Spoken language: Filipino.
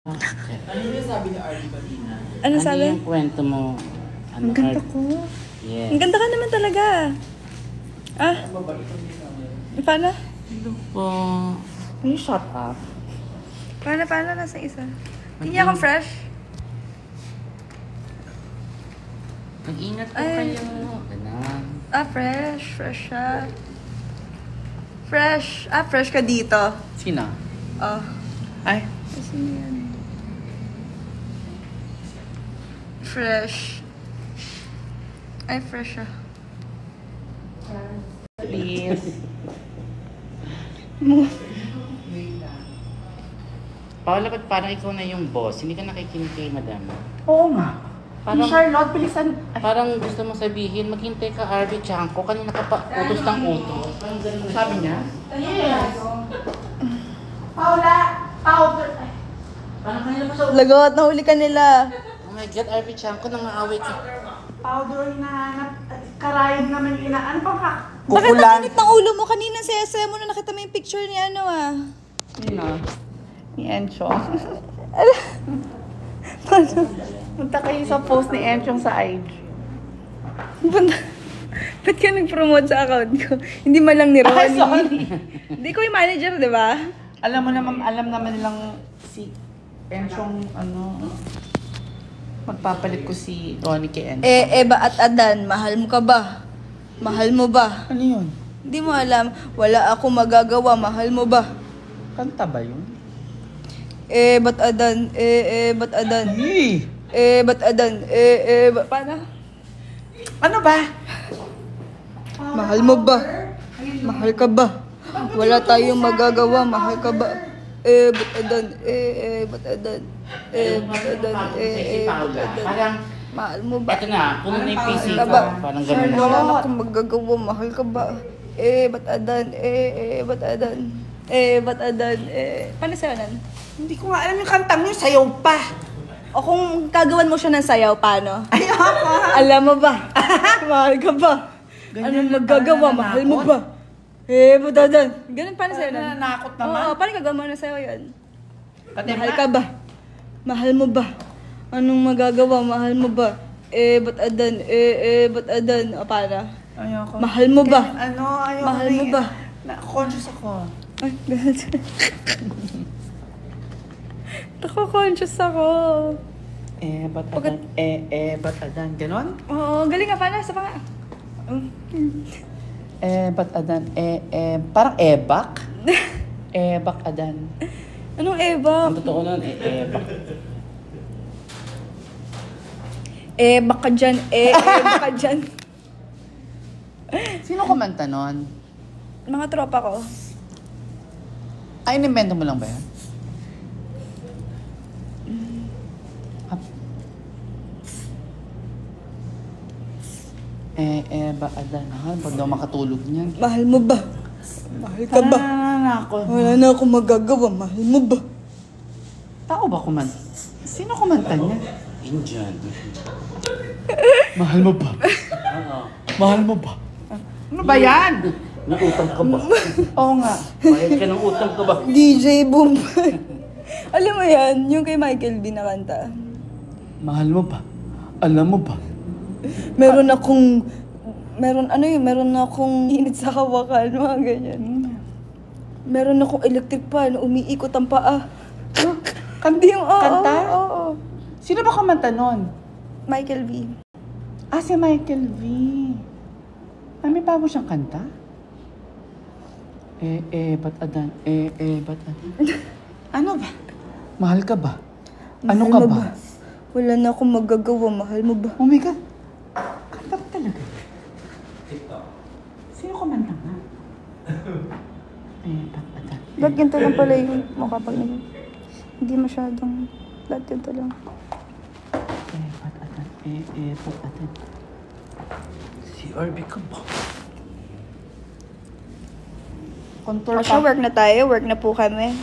Ano yung sabi ni Arlie kanina? Ano sabi? Ano yung kwento mo? Ano, ang ganda ko. Yes. Ang ganda ka naman talaga. Ah? Paano? Hello po. Can you shut up? Paano? Nasa isa? Hindi niya akong fresh? Mag-ingat po Ay. kayo. Ganun. Ah, fresh. Fresh siya. Fresh. Ah, fresh ka dito. Sino? Oh. Ay. Kasi yan. Fresh. Ay, fresh siya. Please. Paula, ba't parang ikaw na yung boss? Hindi ka nakikinig kay madam. Oo nga. Parang, Charlotte, bilisan. parang gusto mo sabihin, maghintay ka, Arby Chanko. Kanina ka pa utos ng utos. Parang ganun Sabi niya? Yes. Paula, powder. Parang kanina pa sa Lagot, nahuli ka nila. Oh my God, Arby Chanko, nangaaway ka. Powder hinahanap. Karayom naman ina. Ano pang Bakit ang init ng ulo mo? Kanina sese mo na nakita mo yung picture ni ano ah. Sino? Ni Encho. Punta kayo sa post ni Enchong sa IG. Ba't ka nag-promote sa account ko? Hindi man lang ni Ronnie. Ay, sorry. Hindi ko yung manager, di ba? Alam naman nilang si Enchong, magpapalit ko si Ronnie kay Enchong. Eba at Adan, mahal mo ka ba? Mahal mo ba? Ano yun? Hindi mo alam. Wala ako magagawa, mahal mo ba? Kanta ba yun? Ba't Adan? Ba't Adan? Hey! Ba't Adan? Paano? Ano ba? Mahal mo ba? Mahal ka ba? Wala tayong magagawa, mahal ka ba? Ba't Adan? Ba't Adan? Ba't Adan? Ba't Adan? Parang, Mahal mo ba? eto na, puno na yung PC Mahal ka ko. ba? Parang ganun. Wala na akong magagawa, mahal ka ba? Ba't Adan? Ba't Adan? Ba't Adan? Paano sa'yo nan? Hindi ko nga alam yung kantang yun, sayaw pa. O kung kagawan mo siya ng sayaw, paano? Ayoko. Alam mo ba? Mahal ka ba? Ganyan Anong lang magagawa? pala, Mahal mo nanakot. ba? Ba't Adan? Ganun, paano sa'yo nan? Nanakot naman. Oo, paano kagawa mo ng sayaw yun? Pati Mahal ka ba? Mahal mo ba? Anong magagawa? Mahal mo ba? Ba't Adan? Ba't Adan? O, paano? Ayoko. Mahal mo ba? Ayoko. Mahal mo ba? Na-conscious ako. Ay, ganun. Nako-conscious ako. Ba't adan? Ba't adan? Ganon? Oo, galing nga. Paano? Sa pa nga. Ba't adan? Parang ebak? Ebak adan. Anong Eva? Ang totoo nun, ebak. Baka dyan. Baka dyan. Sino kumanta nun? Mga tropa ko. Ay, inimbento mo lang ba yan? Ba't adan? Pag daw makatulog niyan. Mahal mo ba? Mahal ka ba? Nananakot. Wala na akong magagawa. Mahal mo ba? Tao ba kumanta? Sino kumanta niya? Indian. Mahal mo ba? Oo. Mahal mo ba? Ano ba yan? Nautang ka ba? Oo nga. Bayad ka ng utang ka ba? DJ Boom. Alam mo yan, yung kay Michael B na kanta. Mahal mo ba? Alam mo ba? Meron akong init sa hawakan, mga ganyan. Meron akong electric fan, umiikot ang paa. Hindi yung Kanta? Oo. Sino ba kumanta nun? Michael B. Ah, si Michael V. Ah, may bago siyang kanta? Ba't adan? Ba't adan? Ano ba? Mahal ka ba? Ano Mahal ka mo ba? Wala na akong magagawa, mahal mo ba? Oh my God. Kanta ba talaga? Sino kumanta nga? Ba't adan? Ba't ganito lang pala yung mukha pag hindi masyadong, ba't ganito lang? Ba't adan? Ba't adan? Si Arby ka ba? Contour Work na tayo, work na po kami.